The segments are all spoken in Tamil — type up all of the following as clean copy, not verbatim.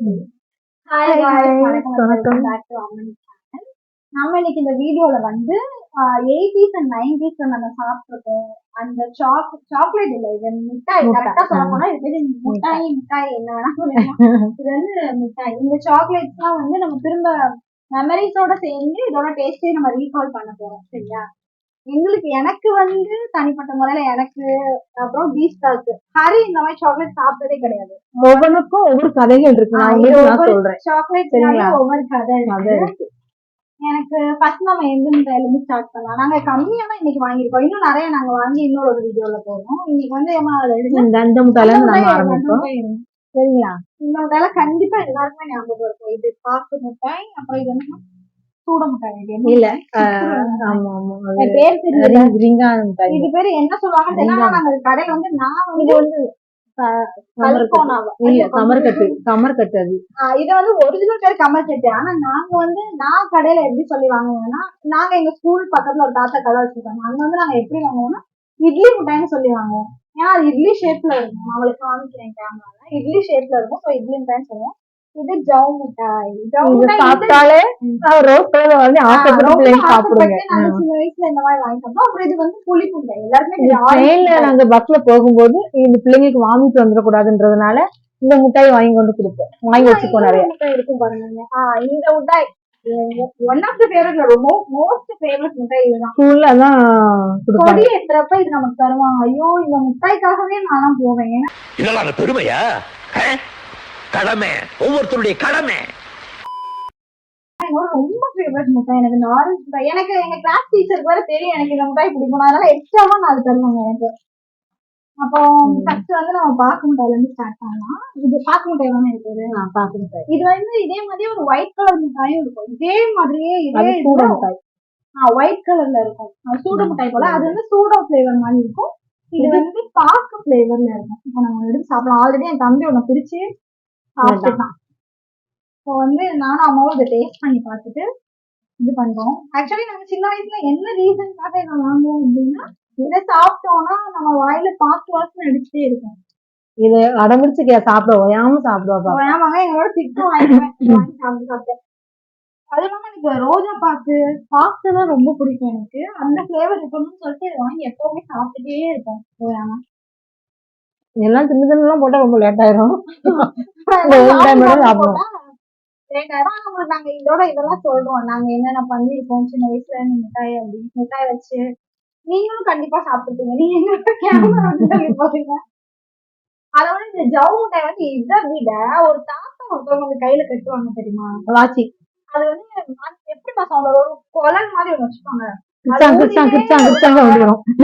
ஹாய் गाइस, வணக்கம். Back to Amman channel. நம்ம இன்னைக்கு இந்த வீடியோல வந்து 80s அண்ட் 90s நம்ம சாப்பிட்டோம். அந்த சாக்லேட் இல்ல, இது மிட்டாய். கரெக்டா சொல்ல போனா இது மிட்டாய் என்ன வேணா சொல்லலாம். இது வந்து மிட்டாய். இந்த சாக்லேட்ஸ்லாம் வந்து நம்ம திரும்ப மெமரிஸோட சேர்ந்து இதோட டேஸ்டே நம்ம ரீகால் பண்ண போறோம். சரியா? எனக்கு வந்து தனிப்பட்ட முறையில எனக்கு அப்புறம் பீஸ்டாக்கு ஹரி இந்த மாதிரி சாக்லேட் சாப்பிட்டதே கிடையாது. ஒவ்வொன்றுக்கும் ஒவ்வொரு கதைகள் இருக்கு. சாக்லேட் ஒவ்வொரு கதை இருக்கு. எனக்கு ஃபர்ஸ்ட் நம்ம எந்த மிட்டாயில இருந்து ஸ்டார்ட் பண்ணலாம். நாங்க கம்மியா தான் இன்னைக்கு வாங்கிருக்கோம். இன்னும் நிறைய நாங்க வாங்கி இன்னொரு ஒரு வீடியோல போடுறோம். இன்னைக்கு வந்து இந்த மிட்டாயில நம்ம ஆரம்பிப்போம். சரிங்களா? இந்த மிட்டாயில கண்டிப்பா எல்லாருக்குமே ஞாபகம் இருக்கும். இது பாக்கு மிட்டாய், அப்புறம் இது வந்து சூட மிட்டாய். இல்ல பேர் தெரியல. இது பேரு என்ன சொல்லுவாங்க தெரியல. நாங்க கடையில வந்து நான் இது வந்து கமர்கட்டு. அது இது வந்து ஒரிஜினல் பேர் கமர்கட்டு. ஆனா நாங்க வந்து நான் கடையில எப்படி சொல்லி வாங்குவோம்னா, நாங்க எங்க ஸ்கூல் பக்கத்துல ஒரு தாத்தா கடை வச்சிருக்காங்க. அங்க வந்து நாங்க எப்படி வாங்குவோம்னா இட்லி மிட்டாய்னு சொல்லி வாங்குவோம். ஏன்னா அது இட்லி ஷேப்ல இருக்கும். அவங்களுக்கு காமிக்கிறேன் கேமரால. இட்லி ஷேப்ல இருக்கும். ஸோ இட்லி மிட்டாய்னு சொல்லுவோம். இது ஜவு மிட்டாய். சாப்பிட்டாலே ரோஸ் கலர்ல வந்து சாப்பிடுங்க. சின்ன வயசுல இந்த மாதிரி வாங்கி சாப்பிட்டோம். அப்புறம் இது வந்து புளிப்பு மிட்டாய். எல்லாருமே நாங்க பஸ்ல போகும்போது இந்த பிள்ளைங்களுக்கு வாங்கிட்டு வந்துடக்கூடாதுன்றதுனால இந்த மிட்டாய் வாங்கி கொண்டு கொடுப்போம். வாங்கி வச்சுப்போம். நிறைய மிட்டாய் இருக்கும் பாருங்க. இந்த மிட்டாய் one of the favourite, most favourite மிட்டாய் இதுதான். ஸ்கூல்ல தான் கொடி ஏத்துறப்ப இது நமக்கு தருவாங்க. ஐயோ, இந்த மிட்டாய்க்காகவே நானும் போவேன். இதெல்லாம் பெருமையா? கடமை, ஒவ்வொருத்தருடைய கடமை. ரொம்ப ஃபேவரட் மிட்டாய் எனக்கு ஆரஞ்சு மிட்டாய். எனக்கு எங்க கிளாஸ் டீச்சருக்கு வேற தெரியும் எனக்கு இந்த மிட்டாய் பிடிக்கும். அதனால எக்ஸ்ட்ராவா நாலு தருவாங்க எனக்கு. அப்போ ஃபர்ஸ்ட் வந்து நம்ம பாக்கு மிட்டாயில இருந்து ஸ்டார்ட் பண்ணலாம். இது பாக்கு மிட்டாய் தானே இருக்குது. பாக்கு மிட்டாய். இது வந்து இதே மாதிரி ஒரு ஒயிட் கலர் மிட்டாயும் இருக்கும். இதே மாதிரியே இதே சூட மிட்டாய். ஒயிட் கலர்ல இருக்கும். சூட மிட்டாய் போல. அது வந்து சூடா பிளேவர் மாதிரி இருக்கும். இது வந்து பாக்கு பிளேவர்ல இருக்கும். இப்போ நம்ம எடுத்து சாப்பிடலாம். ஆல்ரெடி என் தம்பி ஒண்ணு பிரிச்சு சாப்பிட்டுதான். இப்போ வந்து நானும் அம்மாவும் இதை டேஸ்ட் பண்ணி பார்த்துட்டு இது பண்றோம். ஆக்சுவலி நாங்க சின்ன வயசுல என்ன ரீசன்காக இதை வாங்குவோம் அப்படின்னா, இதை சாப்பிட்டோம்னா நம்ம வாயில பாக்கு வாசனை அடிச்சுட்டே இருக்கும். இது அடம்பிடிச்சு சாப்பிடுவோம். ஏமாங்க எங்களோட திட்டம் வாங்கி சாப்பிட்டேன். அது இல்லாம எனக்கு ரோஜா பாக்கு தான் ரொம்ப பிடிக்கும். எனக்கு அந்த ஃபிளேவர் இருக்கணும்னு சொல்லிட்டு இதை வாங்கி எப்பவுமே சாப்பிட்டுட்டே இருக்கும். எல்லாம் சின்ன போட்டா ரொம்ப லேட் ஆயிரும். நாங்க இதோட இதெல்லாம் சொல்றோம். நாங்க என்னென்ன பண்ணிருக்கோம் சின்ன வயசுல மிட்டாய் அப்படின்னு மிட்டாய் வச்சு நீங்களும் கண்டிப்பா சாப்பிட்டுருப்பீங்க. நீங்க கேமரா சொல்லி போறீங்க. அதோட இந்த ஜவு மிட்டாய் வந்து இதை விட ஒரு தாத்தா ஒருத்தவங்க வந்து கையில கட்டுவாங்க தெரியுமா, வாச்சி. அது வந்து எப்படி பசங்க ஒரு குழல் மாதிரி ஒண்ணு வச்சுப்பாங்க.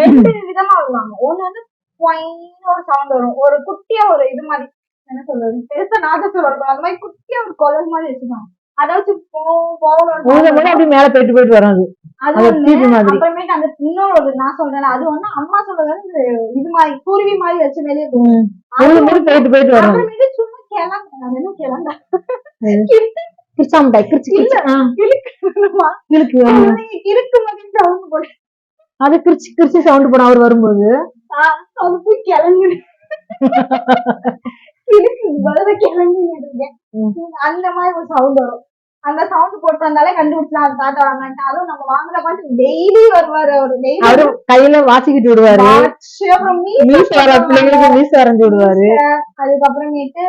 ரெண்டு விதமா வருவாங்க. ஒண்ணு வந்து ஒரு சவுண்ட் வரும். ஒரு குட்டியா ஒரு இது மாதிரி என்ன சொல்றது, பெருசா நாகசோரம் இருக்கும். அந்த மாதிரி குட்டியா ஒரு குழல் மாதிரி வச்சுப்பாங்க. அதை வச்சு மேல போயிட்டு வராது. அப்புறமேட்டு அந்த இன்னொரு நான் சொல்றேன், அது வந்து அம்மா சொல்றது வந்து இது மாதிரி குருவி மாதிரி வச்சு வெளியே போகும். அப்புறமேட்டு சும்மா கிளம்ப கிருச்சா மிட்டாய் அது கிருச்சி சவுண்ட் போடும். அவர் வரும்போது அது போய் கிளம்பு அந்த மாதிரி ஒரு சவுண்ட் வரும். அந்த சவுண்ட் போட்டு வந்தாலே கண்டுபிடிச்சலாம் தாத்தா வாங்கிட்டு. அதுவும் நம்ம வாங்குற பாட்டு டெய்லி வருவாரு. அவரு கையில வாசிக்கிட்டு விடுவாரு. மீச வரைஞ்சு விடுவாரு. அதுக்கப்புறமேட்டு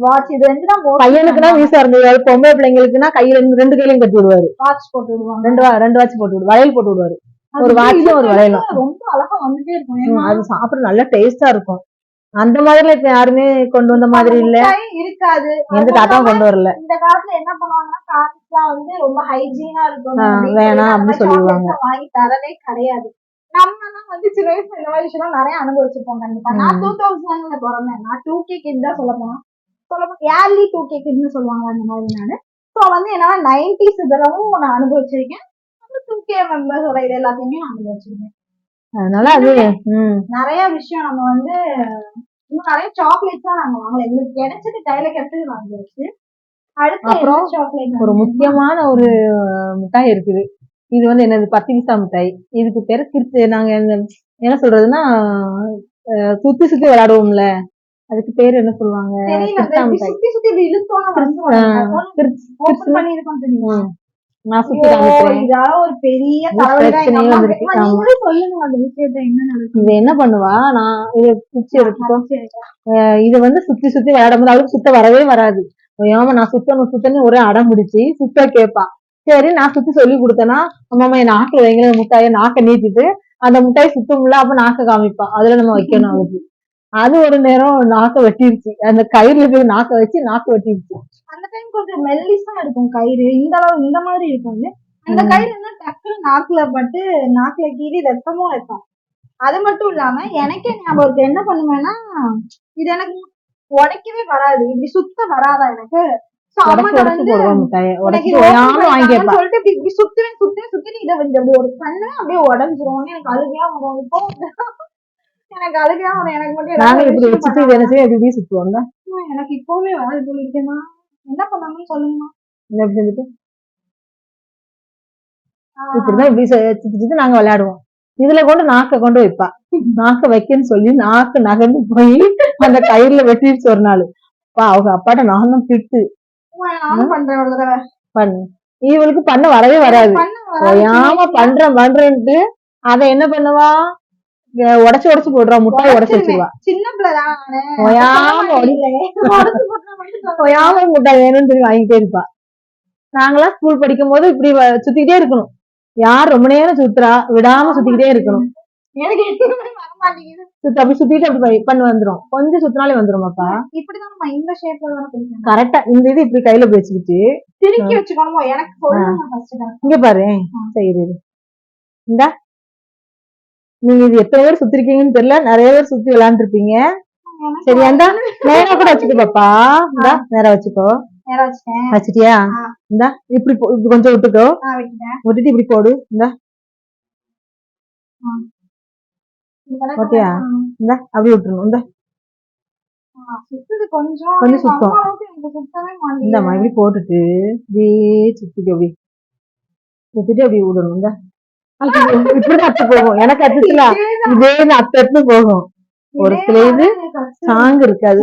வாட்ச் இது வந்துதான் பையனுக்குன்னா மீச வரைஞ்சு விடுவாரு. பொம்பளை பிள்ளைங்களுக்குன்னா கையில ரெண்டு கையிலையும் கட்டி விடுவாரு. வாட்ச் போட்டு விடுவாங்க. ரெண்டு வாட்ச் போட்டு விடுவாரு. வளையல் போட்டு விடுவாரு. ஒரு வாட்சும் ஒரு வளையலும் ரொம்ப அழகா வந்துட்டே இருக்கும். அது சாப்பிட நல்ல டேஸ்டா இருக்கும். அந்த மாதிரில இப்ப யாருமே கொண்டு வந்த மாதிரி இல்ல, இருக்காது. எந்த தாத்தாவும் கொண்டு வரல. இந்த காலத்துல என்ன பண்ணுவாங்கன்னா காசுலாம் வந்து ரொம்ப ஹைஜீனா இருக்கும் வேணாம் அப்படின்னு சொல்லிடுவாங்க. வாங்கி தரவே கிடையாது. நம்ம எல்லாம் வந்து சின்ன வயசுல இந்த மாதிரி விஷயம் நிறைய அனுபவிச்சிருப்போம். கண்டிப்பா நான் 2000ல பிறந்தேன். நான் 2K கிட் தான் சொல்ல போனா ஏர்லி 2K கிட்னு சொல்லுவாங்க. அந்த மாதிரி நானு ஸோ வந்து என்னால 90s இதெல்லாம் நான் அனுபவிச்சிருக்கேன். 2K மெம்பர்ஸோட இது எல்லாத்தையுமே நான் அனுபவிச்சிருக்கேன். அதனால அது நிறைய விஷயம் நம்ம வந்து இன்னும் நிறைய சாக்லேட்ஸ் தான் நாங்க வாங்கல. எங்களுக்கு கிடைச்சது கையில கிடைச்சது வாங்கியாச்சு. அடுத்து ஒரு முக்கியமான ஒரு மிட்டாய் இருக்குது. இது வந்து என்னது, 10 பைசா மிட்டாய். இதுக்கு பேரு கிருச்சி. நாங்க என்ன சொல்றதுன்னா சுத்தி விளையாடுவோம்ல, அதுக்கு பேர் என்ன சொல்லுவாங்க? தெரியல, அந்த இப்படி சுத்தி சுத்தி இப்படி இழுத்தோம்னா வந்துரும். ஓபன் பண்ணி இருக்கோம் தெரியுமா? நான் சுத்தி ஐயோ, காமிக்கிறேன். இதால ஒரு பெரிய இது தலைவலிதான் எங்க பிரச்சனையே அம்மா. வந்திருக்கு. அம்மா, நீங்களே சொல்லுங்க அந்த விஷயத்த என்ன நடக்கும். இவ என்ன பண்ணுவா, நான் இதை பிச்சு எடுத்துக்கோ. இதை வந்து சுத்தி சுத்தி விளையாடும் போது அவளுக்கு சுத்த வரவே வராது. ஏமா நான் சுத்தன்னு ஒரே அடம் பிடிச்சி சுத்த கேட்பா. சரி நான் சுத்தி சொல்லி கொடுத்தேன்னா, அம்மா என் நாக்குல வைங்கிற முட்டாயை நாக்க நீட்டிட்டு அந்த முட்டாயை சுத்தமுல்ல, அப்ப நாக்க காமிப்பா. அதுல நம்ம வைக்கணும் அவளுக்கு. அது ஒரு நேரம் நாக்க வெட்டிருச்சு. அந்த கயிறுல போய் நாக்க வச்சு நாக்க வெட்டிருச்சு. அந்த டைம் கொஞ்சம் மெல்லிசா இருக்கும் கயிறு, இந்த அளவு இந்த மாதிரி இருக்கும். அந்த கயிறு என்ன டக்குனு நாக்குல பட்டு நாக்குல கீறி ரத்தமும் இருக்கும். அது மட்டும் இல்லாம எனக்கே ஞாபகம் இருக்கு, என்ன பண்ணுவேன்னா இது எனக்கு உடைக்கவே வராது, இப்படி சுத்த வராதா எனக்கு. So, அம்மாட்ட வந்து எனக்கு இது open பண்ணிட்டாங்கன்னு சொல்லிட்டு இப்படி சுத்துவேன் இதை வந்து அப்படி ஒரு பண்ண அப்படியே உடஞ்சிரும். எனக்கு அழுகையா வரும். இப்போ எனக்கு அழுகையா வரும். எனக்கு மட்டும் நாங்க ஏதாவது இப்படி விஷயம் வச்சுட்டு இதை என்ன செய்ய இப்படி சுத்துவோம்ல. எனக்கு இப்பவுமே வராது போல இருக்கேம்மா. என்ன பண்ணாங்கன்னு சொல்லுங்கம்மா. எப்படி இருந்துட்டு இப்படிதான் இப்படி சுத்திட்டு நாங்க விளையாடுவோம். இதுல கொண்டு நாக்க கொண்டு வைப்பா. நாக்க வைக்கன்னு சொல்லி நாக்கு நகர்ந்து போய் அந்த கயிறுல வெட்டிடுச்சு ஒரு நாள். அவங்க அப்பாட்ட நானும் திட்டு நானும் பண்றேன் ஒரு தடவை. பண்ணு. இவளுக்கு பண்ண வரவே வராது. ஓயாம பண்றேன்ட்டு அதை என்ன பண்ணுவா, உடைச்சு போடுறா, முட்டாய் உடைச்சு வச்சிருவா. சின்ன பிள்ளைதான் ஓயாம முட்டாய் வேணும்னு சொல்லி வாங்கிட்டே இருப்பா. நாங்களாம் ஸ்கூல் படிக்கும் போது இப்படி சுத்திக்கிட்டே இருக்கணும். யார் ரொம்ப நேரம் சுத்துறா விடாம சுத்திக்கிட்டே இருக்கணும். எனக்கு வரமாட்டேங்குது. அப்படி சுத்திட்டு அப்படி பண்ணு வந்துரும். கொஞ்சம் சுத்தினாலே வந்துருமாப்பா. இப்படிதான் இந்த ஷேப்ல கரெக்டா இந்த இது இப்படி கையில வச்சுக்கிட்டு திருக்கி வச்சுக்கணுமோ எனக்கு சொல்லுங்க. இங்க பாரு சரி இந்தா, நீங்க இது எத்தனை பேர் சுத்திருக்கீங்கன்னு தெரியல, நிறைய பேர் சுத்தி விளையாண்டு இருப்பீங்க. சரி அந்த நேரா கூட வச்சுக்கோ பாப்பா. இந்தா நேரா வச்சுக்கோ. வச்சுட்டியா? இந்தா இப்படி இப்படி கொஞ்சம் விட்டுக்கோ. விட்டுட்டு இப்படி போடு. இந்தா ஓகேயா? இந்தா அப்படி விட்டுருணும். இந்த கொஞ்சம் சுத்தம். இந்தம்மா இப்படி போட்டுட்டு இப்படியே சுத்திட்டு அப்படி சுத்திட்டு அப்படி விடணும். இந்த இப்படிதான் அத்து போகும். எனக்கு அத்துச்சுல இதே அத்து போகும். ஒரு சில இது சாங் இருக்காது.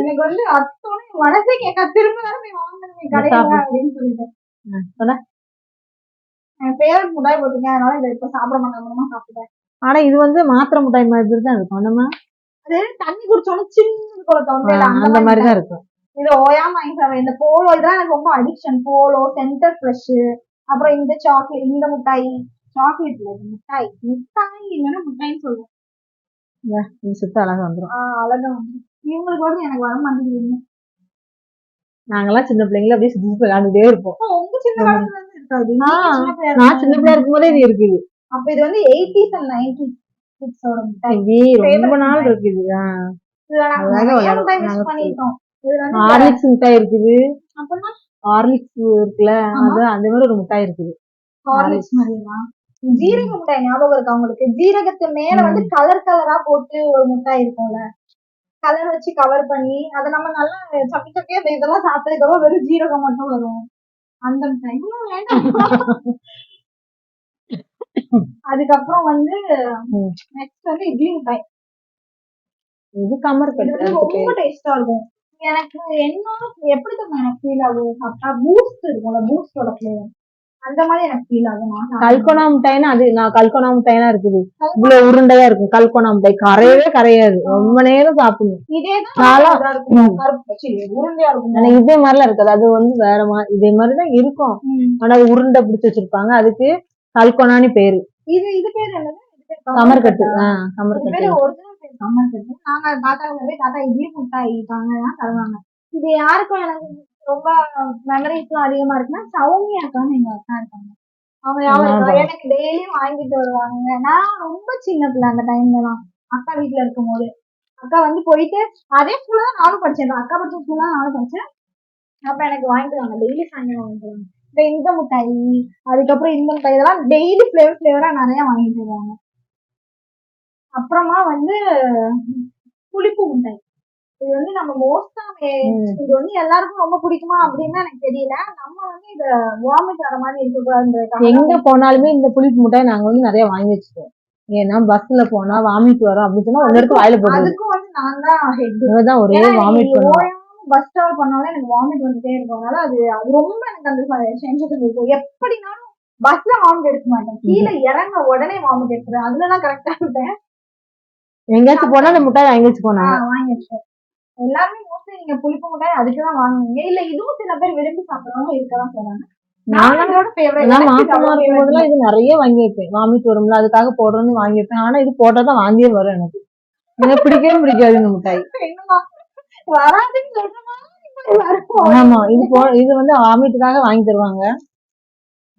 ஆனா இது வந்து மாத்திரை முட்டாய் மாதிரி தான் இருக்கும். நம்ம தண்ணி குடிச்சோன்னு சின்ன அந்த மாதிரிதான் இருக்கும். இது ஓயாம வாங்கி சாப்பிடுவேன். இந்த போலோ இதெல்லாம் எனக்கு ரொம்ப அடிக்ஷன். போலோ, சென்டர் ஃப்ரெஷ், அப்புறம் இந்த சாக்லேட், இந்த மிட்டாய், சாக்லேட் மிட்டாய் இல்லைன்னா மிட்டாய்ன்னு சொல்லுவேன். சுத்த அழகா வந்துடும். அழகா வந்துடும். இவங்களுக்கு வந்து எனக்கு வர மாட்டேங்குது. நாங்கெல்லாம் சின்ன பிள்ளைங்கள அப்படியே சுத்தி விளையாண்டுட்டே இருப்போம். உங்க சின்ன காலத்துல இருந்து இருக்காது. நான் சின்ன பிள்ளையா இருக்கும் போதே இது இருக்குது. அப்ப இது வந்து 80s and 90s கிட்ஸோட மிட்டாய். ரொம்ப நாள் இருக்குது. ஹார்லிக்ஸ் மிட்டாய் இருக்குது. ஹார்லிக்ஸ் இருக்குல்ல, அது அந்த மாதிரி ஒரு மிட்டாய் இருக்குது. ஹார்லிக்ஸ் மாதிரியா? ஜீரக மிட்டாய் ஞாபகம் இருக்கா உங்களுக்கு? ஜீரகத்து மேல வந்து கலர் கலரா போட்டு ஒரு மிட்டாய் இருக்கும்ல, கலர் வச்சு கவர் பண்ணி அதை நம்ம நல்லா சப்பி சப்பியா இதெல்லாம் சாப்பிட்டதுக்கு வெறும் ஜீரகம் மட்டும் வரும். அந்த மிட்டாய் வேண்டாம். அதுக்கப்புறம் வந்து நெக்ஸ்ட் வந்து இட்லி மிட்டாய். இது கமர் ரொம்ப டேஸ்டா இருக்கும். எனக்கு என்ன எப்படி தான் எனக்கு ஃபீல் ஆகும் சாப்பிட்டா, பூஸ்ட் இருக்கும்ல, பூஸ்டோட ஃபிளேவர் அந்த மாதிரி எனக்கு ஃபீல் ஆகும். கல்கோனா மிட்டாய்னா அது நான் கல்கோனா மிட்டாய்னா இருக்குது. இவ்வளவு உருண்டையா இருக்கும் கல்கோனா மிட்டாய். கரையவே கரையாது, ரொம்ப நேரம் சாப்பிடணும். உருண்டையா இருக்கும். இதே மாதிரிலாம் இருக்காது, அது வந்து வேற மாதிரி இதே மாதிரிதான் இருக்கும். ஆனா அது உருண்டை பிடிச்சி வச்சிருப்பாங்க. அதுக்கு கல்கோனான்னு பேரு. இது பேரு என்னது? கமர்கட்டு. கமர்கட்டு கமர்கட்டு. நாங்க தாத்தா தாத்தா இட்லி மிட்டாய் தருவாங்க. இது யாருக்கும் எனக்கு ரொம்ப மெமரிஸ்லாம் அதிகமா இருக்குன்னா சௌமியா அக்கான்னு எங்க அக்கா இருக்காங்க. அவங்க எனக்கு டெய்லியும் வாங்கிட்டு வருவாங்க. நான் ரொம்ப சின்ன பிள்ளை அந்த டைம்லலாம் அக்கா வீட்டுல இருக்கும் போது. அக்கா வந்து போயிட்டு அதே ஸ்கூல்ல தான் நானும் படிச்சேன். அக்கா படிச்ச ஸ்கூல்ல தான் நானும் படிச்சேன். அப்ப எனக்கு வாங்கிட்டு வாங்க, டெய்லி சாயங்காலம் வாங்கிட்டு வாங்க. இந்த மிட்டாய், அதுக்கப்புறம் இந்த மிட்டாய், இதெல்லாம் டெய்லி ஃபிளேவரா நிறைய வாங்கிட்டு வருவாங்க. அப்புறமா வந்து புளிப்பு மிட்டாய். இது வந்து நம்ம மோஸ்டா இது வந்து எல்லாருக்கும் ரொம்ப பிடிக்குமா அப்படின்னு எனக்கு தெரியல. நம்ம வந்து இத வாமிட் வர மாதிரி இருக்கக்கூடாது. எங்க போனாலுமே இந்த புளிப்பு மிட்டாய் நாங்க வந்து நிறைய வாங்கி வச்சுக்கோம். ஏன்னா பஸ்ல போனா வாமிட் வரும் அப்படின்னு சொன்னா ஒன்னு எடுத்து வாயில போடுறது. அதுக்கும் வந்து நான் தான் ஹெட். இவதான் ஒரே வாமிட் பண்ணுவான். பஸ் டிராவல் பண்ணாலும் எனக்கு வாமிட் வந்துட்டே இருக்கனால அது அது ரொம்ப எனக்கு அந்த சென்சேஷன் இருக்கும். எப்படினாலும் பஸ்ல வாமிட் எடுக்க மாட்டேன், கீழே இறங்க உடனே வாமிட் எடுத்துறேன். அதுல எல்லாம் கரெக்டா இருப்பேன். எங்கேயாச்சும் போனா அந்த முட்டாய் வாங்கி வச்சு போனா வாங்கி வச்சேன். எல்லாருமே மோஸ்ட்லி நீங்க புளிப்பு முட்டாய் அதுக்குதான் வாங்குவீங்க. இல்ல இதுவும் சில பேர் விரும்பி சாப்பிடுறவங்க இருக்கதான் செய்றாங்க. நாங்களோட ஃபேவரட். நான் மாசமா இருக்கும் போதெல்லாம் இது நிறைய வாங்கி வைப்பேன். வாமிட் வரும்ல அதுக்காக போடுறோம்னு வாங்கி வைப்பேன். ஆனா இது போட்டாதான் வாங்கியே வரும். எனக்கு பிடிக்கவே பிடிக்காது இந்த மிட்டாய். வராதுன்னு சொல்றமா? ஆமா, இது வந்து வாமிட்டுக்காக வாங்கி தருவாங்க.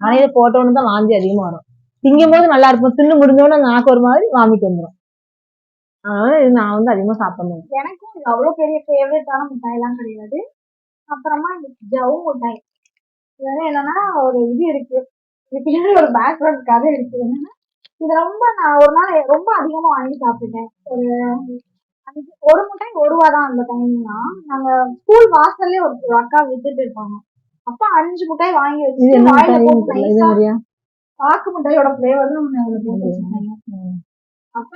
ஆனா இதை போட்டோன்னு தான் வாந்தி அதிகமா வரும். திங்கும் போது நல்லா இருக்கும், தின்னு முடிஞ்சோன்னு நாக்கு ஒரு மாதிரி வாமிட் வந்துடும். அதனால இது நான் வந்து அதிகமா சாப்பிடுவேன். எனக்கும் இது அவ்வளவு பெரிய ஃபேவரட்டான மிட்டாய் எல்லாம் கிடையாது. அப்புறமா இந்த ஜவு மிட்டாய், இது வந்து என்னன்னா ஒரு இது இருக்கு, இதுக்கு ஒரு பேக்ரவுண்ட் கதை இருக்கு. என்னன்னா இது ரொம்ப நான் ஒரு நாள் ரொம்ப அதிகமா வாங்கி சாப்பிட்டுட்டேன். ஒரு முட்டாய் 1 ரூபா தான் அந்த டைம்னா. நாங்க ஸ்கூல் வாசல்லே ஒரு அக்கா வித்துட்டு இருப்பாங்க. அப்ப 5 முட்டாய் வாங்கி வச்சு வாயில போட்டு நைஸா பாக்கு முட்டாயோட ஃபிளேவர்னு ஒண்ணு அதுல போட்டு வச்சிருந்தாங்க. அப்ப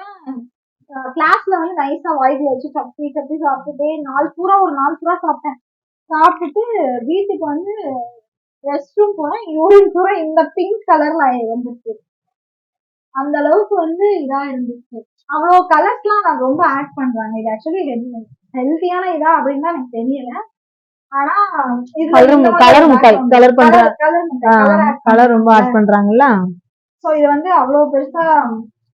கிளாஸ்ல வந்து நைஸா வாயில வச்சு சப்பி சப்பி சாப்பிட்டுட்டு ஒரு நாள் பூரா சாப்பிட்டேன். சாப்பிட்டுட்டு வீட்டுக்கு வந்து ரெஸ்ட் ரூம் போனேன். யூரின் பூரா இந்த பிங்க் கலர்ல வந்துச்சு. அந்த அளவுக்கு வந்து இதா இருந்துச்சு. அவ்வளவு கலர்ஸ் எல்லாம் நான் ரொம்ப ஆட் பண்றாங்க. இது ஆக்சுவலி ஹெல்த்தியான இதா அப்படின்னு தான் எனக்கு தெரியல. ஆனா கலர் முட்டாய் கலர் கலர் ரொம்ப ஆட் பண்றாங்கல்ல. சோ இது வந்து அவ்வளவு பெருசா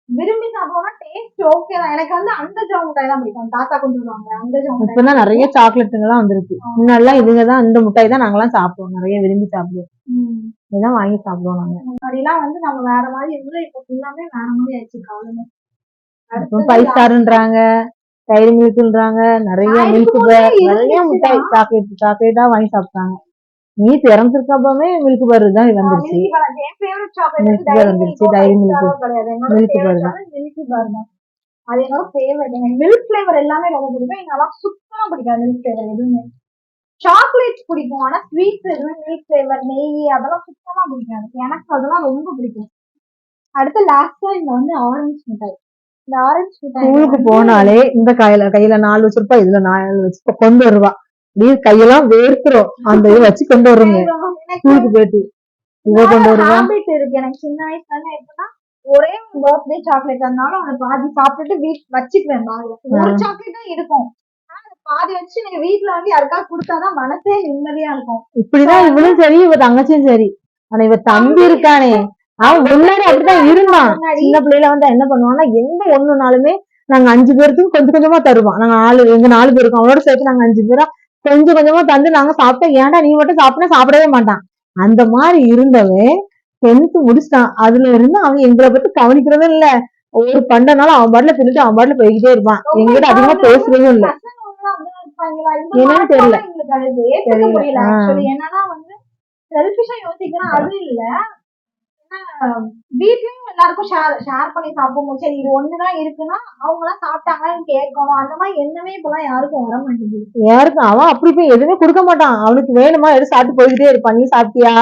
விரும்பி சாப்பிடுவோம்னா டேஸ்ட் ஓகே தான். எனக்கு வந்து அந்த ஜவு மிட்டாய் தான் பிடிக்கும். தாத்தா கொண்டு வருவாங்க அந்த ஜவு மிட்டாய். இப்பதான் நிறைய சாக்லேட்டுங்கெல்லாம் வந்திருக்கு. முன்னாடிலாம் இதுங்கதான், இந்த முட்டாய் தான் நாங்கெல்லாம் சாப்பிடுவோம், நிறைய விரும்பி சாப்பிடுவோம். இதெல்லாம் வாங்கி சாப்பிடுவோம் நாங்க. முன்னாடிலாம் வந்து நம்ம வேற மாதிரி இருந்தது, இப்ப ஃபுல்லாமே வேற மாதிரி ஆயிடுச்சு காலமே. 5 ஸ்டார்ன்றாங்க, டைரி மில்க்ன்றாங்க, நிறைய மில்க் பார், நிறைய முட்டாய் சாக்லேட்டா வாங்கி சாப்பிட்டாங்க. நீ திறந்திருக்கப்பவே மில்க் பார் தான் வந்துருச்சு. மில்க் பார் வந்துருச்சு, டைரி மில்க் மில்க் பார் தான். அது என்னோட ஃபேவரட். எனக்கு மில்க் ஃபிளேவர் எல்லாமே ரொம்ப பிடிக்கும். எங்க அம்மாக்கு சுத்தமா பிடிக்காது மில்க் ஃபிளேவர் எதுவுமே. சாக்லேட் பிடிக்கும், ஆனா ஸ்வீட்ஸ் எதுவுமே மில்க் ஃபிளேவர் நெய் அதெல்லாம் சுத்தமா பிடிக்காது. எனக்கு அதெல்லாம் ரொம்ப பிடிக்கும். அடுத்து லாஸ்டா இங்க வந்து ஆரஞ்சு மிட்டாய். இந்த ஆரஞ்சு மிட்டாய் ஸ்கூலுக்கு போனாலே இந்த கையில 4 வச்சிருப்பா, இதுல 4 வச்சு கொண்டு வருவா. அப்படியே கையெல்லாம் வேர்க்கிறோம், அந்த இது வச்சு கொண்டு வருங்க ஸ்கூலுக்கு போயிட்டு. இதை கொண்டு வருவா. இருக்கு எனக்கு சின்ன வயசுல எப்படின்னா, ஒரே பர்த்டே சாக்லேட் இருந்தாலும் அதை பாதி சாப்பிட்டுட்டு வீட்டுக்கு வச்சுக்குவேன். ஒரு சாக்லேட் தான் இருக்கும், பாதி வச்சு நீங்க வீட்டுல வந்து யாருக்காவது கொடுத்தாதான் மனசே நிம்மதியா இருக்கும். இப்படிதான் இவளும் சரி, இவ தங்கச்சியும் சரி. ஆனா இவ தம்பி இருக்கானே, அவன் முன்னாடி அப்படிதான் இருந்தான். சின்ன பிள்ளைல வந்து என்ன பண்ணுவான்னா, எந்த ஒண்ணுனாலுமே நாங்க 5 பேருக்கு கொஞ்சம் கொஞ்சமா தருவான். நாங்க 4 பேருக்கும் அவனோட சேர்த்து நாங்க 5 பேரா கொஞ்சம் கொஞ்சமா தந்து நாங்க சாப்பிட்டோம். ஏன்டா நீ மட்டும் சாப்பிடவே மாட்டான். அந்த மாதிரி இருந்தவன் 10th முடிச்சிட்டான். அதுல இருந்து அவன் எங்களை பத்தி கவனிக்கிறதும் இல்ல. ஒரு பண்டனாலும் அவன் பாட்டுல தின்னுட்டு அவன் பாட்டுல போய்கிட்டே இருப்பான். எங்கிட்ட அதிகமா பேசுறதும் இல்ல. என்னன்னு தெரியல. என்னன்னா வந்து செல்ஃபிஷா யோசிக்கிறேன் அது இல்ல. வீட்லயும் எல்லாருக்கும் ஷேர் பண்ணி சாப்பிடுவோம். சரி இது ஒண்ணுதான் இருக்குன்னா அவங்க எல்லாம் சாப்பிட்டாங்கன்னு கேட்கணும். அந்த மாதிரி எண்ணமே இப்பெல்லாம் யாருக்கும் வர மாட்டேங்குது. யாருக்கும் அவன் அப்படி போய் எதுவுமே கொடுக்க மாட்டான். அவனுக்கு வேணுமா எடுத்து சாப்பிட்டு போய்கிட்டே இருப்பான். நீ சாப்பிட்டியா,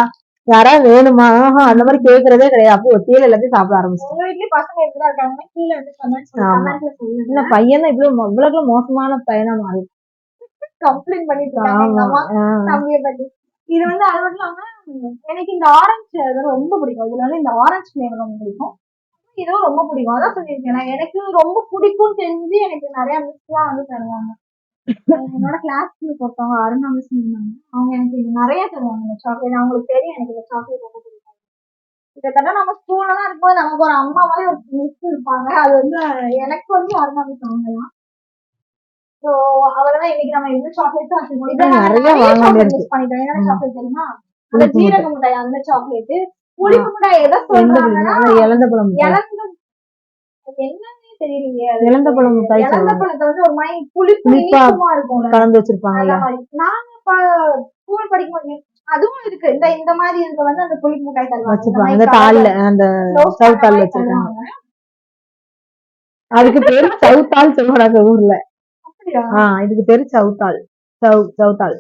யாராவது வேணுமா, அந்த மாதிரி கேட்கறதே கிடையாது. அப்படி ஒத்தியில எல்லாத்தையும் சாப்பிட ஆரம்பிச்சு. உங்க வீட்லயும் பசங்க எப்படிதான் இருக்காங்க கீழே வந்து கமெண்ட்ஸ்ல சொல்லுங்க. இந்த பையன் தான் இவ்வளவு மோசமான பையனா மாறி கம்ப்ளைண்ட் பண்ணிட்டு இருக்காங்க தம்பியை பத்தி. இது வந்து அது மட்டும் இல்லாம எனக்கு இந்த ஆரஞ்சு ரொம்ப பிடிக்கும். இதுல வந்து இந்த ஆரஞ்சு ஃபிளேவர் ரொம்ப பிடிக்கும். இதுவும் ரொம்ப பிடிக்கும். அதான் சொல்லியிருக்கேன், எனக்கு ரொம்ப பிடிக்கும் தெரிஞ்சு எனக்கு நிறைய மிஸ் எல்லாம் வந்து தருவாங்க. என்னோட கிளாஸ்ல ஒருத்தவங்க அருணா மிஸ் இருந்தாங்க, அவங்க எனக்கு இது நிறைய தருவாங்க இந்த சாக்லேட். அவங்களுக்கு தெரியும் எனக்கு இந்த சாக்லேட் ரொம்ப பிடிக்கும். கிட்டத்தட்ட நம்ம ஸ்கூல்ல தான் இருக்கும்போது நமக்கு ஒரு அம்மா மாதிரி ஒரு மிஸ் இருப்பாங்க. அது வந்து எனக்கு வந்து அருணா மிஸ் அவங்க தான். சோ அவங்கதான் இன்னைக்கு நம்ம இந்த சாக்லேட் மிஸ் பண்ணிட்டோம். என்ன சாக்லேட் தெரியுமா? அந்த ஜீரக மிட்டாய், அந்த சாக்லேட். புளிப்பு மிட்டாய் எதை சொல்றாங்கன்னா இழந்த பழம். என்னன்னே தெரியலையே. இழந்த பழம் மிட்டாய். இழந்த பழத்தை வந்து ஒரு மாதிரி புளிப்பா இருக்கும் கலந்து வச்சிருப்பாங்க. நாங்க ஸ்கூல் படிக்கும்போது அதுவும் இருக்கு. இந்த மாதிரி இதுல வந்து அந்த புளிப்பு மிட்டாய் வச்சிருப்பாங்க. அந்த தாள்ல அந்த சவுத்தாள் வச்சிருக்காங்க. அதுக்கு பேரு சவுத்தாள் சொல்றாங்க ஊர்ல. இதுக்கு பேரு சவுத்தாள். சவுத்தாள்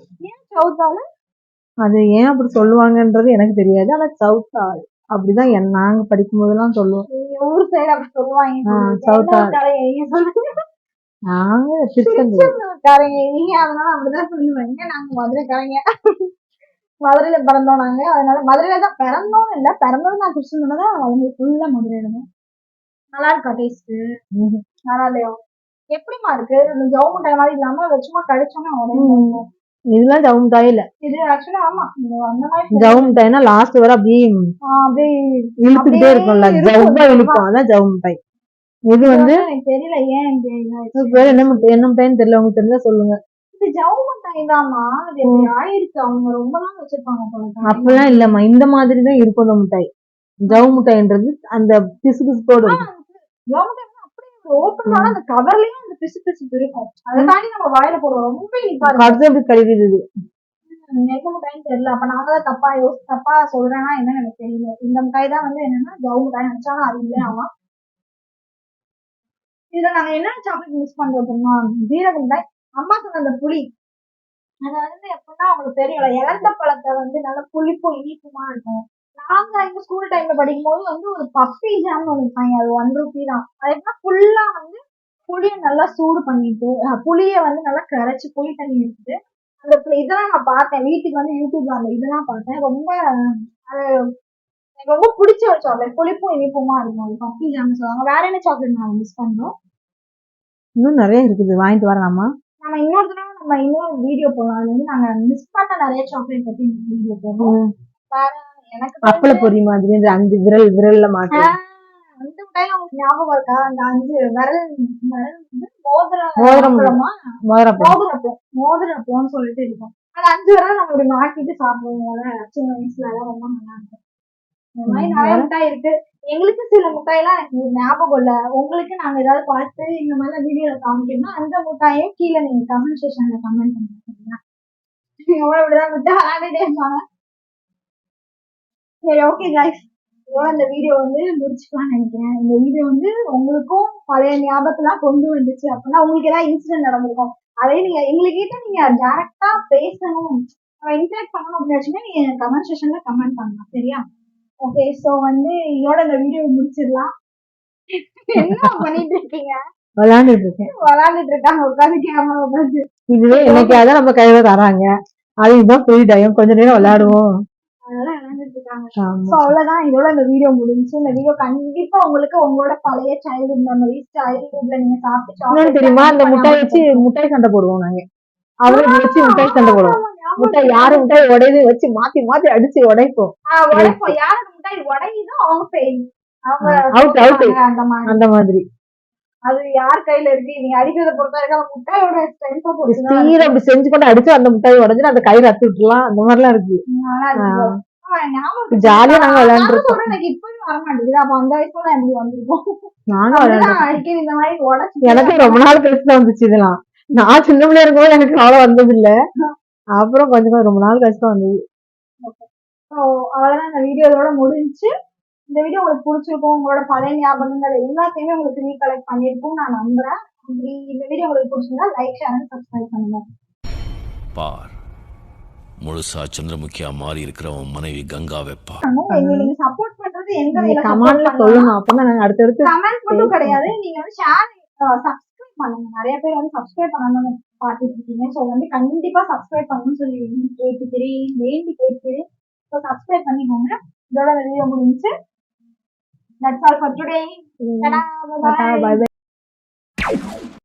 அது ஏன் அப்படி சொல்லுவாங்கன்றது எனக்கு தெரியாது. ஆனா சவுத்தாள் அப்படிதான் நாங்க படிக்கும் போதெல்லாம் சொல்லுவோம். ஊர் சைடு அப்படி சொல்லுவாங்க. சவுத்தாள். நாங்க திருச்செந்தூர். காரங்க நீங்க, அதனால அப்படிதான் சொல்லுவாங்க. நாங்க மதுரைக்காரங்க. மதுரையில பிறந்தோம் நாங்க. அதனால மதுரையில தான் பிறந்தோம் இல்ல, பிறந்தது நான் திருச்செந்தூர்ல தான், அவங்க ஃபுல்லா மதுரையில தான். நல்லா இருக்கா டேஸ்ட்? நல்லா இல்லையா? எப்படிமா இருக்கு? இந்த ஜவு மிட்டாய் மாதிரி இல்லாம அதை சும்மா கடிச்சோன்னா உடனே இதெல்லாம் ஜவு மிட்டாய் இல்ல. இது ஆக்சுவலா ஆமா அந்த மாதிரி ஜவு மிட்டாய்னா லாஸ்ட் வர அப்படியே அப்படியே இழுத்துக்கிட்டே இருக்கும்ல, ஜவ்வா இழுக்கும், அதான் ஜவு மிட்டாய். இது வந்து எனக்கு தெரியல ஏன் இது பேர் என்ன மிட்டாய், என்ன மிட்டாய்ன்னு தெரியல, உங்களுக்கு தெரிஞ்சா சொல்லுங்க. இது ஜவு மிட்டாய் தான்மா. அது எப்படி ஆயிருக்கு, அவங்க ரொம்ப நாள் வச்சிருப்பாங்க போல. அப்பெல்லாம் இல்லம்மா, இந்த மாதிரி தான் இருக்கும் அந்த மிட்டாய். ஜவு மிட்டாய்ன்றது அந்த பிசு பிசுப்போடு இருக்கும். ஜவு மிட்டாய் அப்படியே ஓப்பன் பண்ணா அந்த கவர்லயும் அந்த பிசு பிசு இருக்கும். அதை தாண்டி நம்ம வாயில போடுவோம், ரொம்ப இனிப்பா இருக்கும். கடுத்து எப்படி கழுவிது இது? எந்த மிட்டாயின்னு தெரியல. அப்ப நாங்க தான் தப்பா சொல்றேன்னா என்னன்னு எனக்கு தெரியல. இந்த மிட்டாய் தான் வந்து என்னன்னா ஜவு மிட்டாய் நினைச்சாலும் அது இல்லை. ஆமா, இதுல நாங்க என்ன சாக்லேட் மிஸ் பண்றோம்னா ஜீரக மிட்டாய். அம்மா சொன்ன அந்த புளி, அது வந்து எப்படின்னா அவங்களுக்கு தெரியல, இழந்த பழத்தை வந்து நல்லா புளிப்பும் இனிப்புமா இருக்கும். நாங்க எங்க ஸ்கூல் டைம்ல படிக்கும் போது வந்து ஒரு பப்பி ஜாம்னு ஒண்ணு இருப்பாங்க, அது 1 ரூபி தான். அது எப்படின்னா ஃபுல்லா வந்து புளிய நல்லா சூடு பண்ணிட்டு புளிய வந்து நல்லா கரைச்சு புளி தண்ணி எடுத்துட்டு அந்த இதெல்லாம் நான் பார்த்தேன். வீட்டுக்கு வந்து யூடியூப்ல அந்த இதெல்லாம் பார்த்தேன். ரொம்ப அது எனக்கு ரொம்ப பிடிச்ச ஒரு சாக்லேட், புளிப்பும் இனிப்புமா இருக்கும். அது பப்பி ஜாம்னு சொல்லுவாங்க. வேற என்ன சாக்லேட் நாங்க மிஸ் பண்றோம்? இன்னும் நிறைய இருக்குது, வாங்கிட்டு வரலாமா? நம்ம இன்னொரு தடவை நம்ம இன்னொரு வீடியோ போடலாம். அது வந்து நாங்க மிஸ் பண்ண நிறைய சாக்லேட் பத்தி வீடியோ போடுறோம். வேற எனக்கு அப்பள பொரி மாதிரி அந்த 5 விரல்ல மாட்டு அந்த மிட்டாய் உங்களுக்கு ஞாபகம் இருக்கா? அந்த 5 விரல் வந்து மோதிரப்பம்னு சொல்லிட்டு இருக்கும். அந்த 5 விரல் நம்ம இப்படி மாட்டிட்டு சாப்பிடுவோம் சின்ன வயசுல. அதெல்லாம் ரொம்ப நல்லா இருக்கும். இந்த மாதிரி நிறைய மிட்டாய் இருக்கு. எங்களுக்கு சில மிட்டாயெல்லாம் எனக்கு ஞாபகம் இல்ல. உங்களுக்கு நாங்க ஏதாவது பார்த்து இந்த மாதிரி வீடியோல காமிக்கணும்னா அந்த மிட்டாயும் கீழே நீங்க கமெண்ட் செக்ஷன்ல கமெண்ட் பண்ணுங்க. எவ்வளவு இப்படிதான் விட்டு விளையாடிட்டே இருப்பாங்க. சரி, ஓகே கைஸ், இதோட இந்த வீடியோ வந்து முடிச்சுக்கலாம்னு நினைக்கிறேன். இந்த வீடியோ வந்து உங்களுக்கும் பழைய ஞாபகத்தெல்லாம் கொண்டு வந்துச்சு அப்படின்னா உங்களுக்கு ஏதாவது இன்சிடென்ட் நடந்திருக்கும். அதே நீங்க எங்ககிட்ட நீங்க டைரக்டா பேசணும், இன்டராக்ட் பண்ணணும் அப்படின்னு வச்சுன்னா நீங்க கமெண்ட் செக்ஷன்ல கமெண்ட் பண்ணலாம். சரியா? ஓகே, சோ வந்து இதோட இந்த வீடியோ முடிச்சிடலாம். என்ன பண்ணிட்டு இருக்கீங்க? விளையாண்டுட்டு இருக்காங்க உட்காந்து கேமரா பார்த்து. இதுவே என்னைக்காவது நம்ம கையில தராங்க, அது இதுதான் ஃப்ரீ டைம், கொஞ்ச நேரம் விளையாடுவோம். அதெல்லாம் விளையாண்டுட்டு இருக்காங்க. சோ அவ்வளவுதான், இதோட இந்த வீடியோ முடிஞ்சு. இந்த வீடியோ கண்டிப்பா உங்களுக்கு உங்களோட பழைய சைல்ட்ஹுட் மெமரிஸ், சைல்ட்ஹுட்ல நீங்க சாப்பிட்டு தெரியுமா, அந்த முட்டாய் வச்சு முட்டாய் சண்டை போடுவோம் நாங்க. அவரை வச்சு முட்டாய் சண்டை போடுவோம். முட்டாய் யாரு முட்டாய் உடையுது வச்சு மாத்தி மாத்தி அடிச்சு உடைப்போம். யாரு முட்டாய் உடையுதோ அவங்க ஃபெயில், அந்த மாதிரி. அது யார் கையில இருக்கு, நீங்க அடிக்கிறத பொறுத்தா இருக்க முட்டாயோட ஸ்ட்ரென்த்தை பொறுத்து அப்படி செஞ்சு கொண்டு அடிச்சு அந்த முட்டாய் உடஞ்சு அந்த கையில அத்து விட்டுலாம். அந்த மாதிரி எல்லாம் இருக்கு. ஜாலியா நாங்க விளையாண்டுருக்கோம். எனக்கு இப்பயும் வர மாட்டேங்குது. அப்ப அந்த வயசுல எப்படி வந்திருக்கோம் நாங்க விளையாண்டு. அடிக்கிறது இந்த மாதிரி உடச்சு எனக்கு ரொம்ப நாள் கழிச்சு தான் வந்துச்சு இதெல்லாம். நான் சின்ன பிள்ளையா இருக்கும்போது எனக்கு அவ்வளவு வந்தது இல்ல. அப்புறம் கொஞ்சம் ரொம்ப நாள் கழிச்சு தான் வந்தது. அவ்வளவுதான், இந்த வீடியோவோட முடிஞ்சு. இந்த வீடியோ உங்களுக்கு பிடிச்சிருக்கும், உங்களோட பழைய ஞாபகங்கள் எல்லாத்தையுமே உங்களுக்கு ரீகலெக்ட் பண்ணிருக்கும் நான் நம்புறேன். இந்த வீடியோ உங்களுக்கு பிடிச்சிருந்தா லைக், ஷேர் அண்ட் சப்ஸ்கிரைப் பண்ணுங்க. பார், முழுசா சந்திரமுகியா மாறி இருக்கிற உன் மனைவி கங்காவை பார். நீங்க சப்போர்ட் பண்றது எங்க கமெண்ட்ல சொல்லுங்க, அப்பதான் நாங்க அடுத்தடுத்து. கமெண்ட் மட்டும் கிடையாது, நீங்க வந்து ஷேர், சப்ஸ்கிரைப் பண்ணுங்க. நிறைய பேர் வந்து சப்ஸ்கிரைப் பண்ணணும்னு பார்த்துட்டு இருக்கீங்க. ஸோ வந்து கண்டிப்பா சப்ஸ்கிரைப் பண்ணணும்னு சொல்லி கேட்கிறேன். ஸோ சப்ஸ்கிரைப் பண்ணிக்கோங்க. இதோட வீடியோ முடிஞ்சு. That's all for today. Bye bye.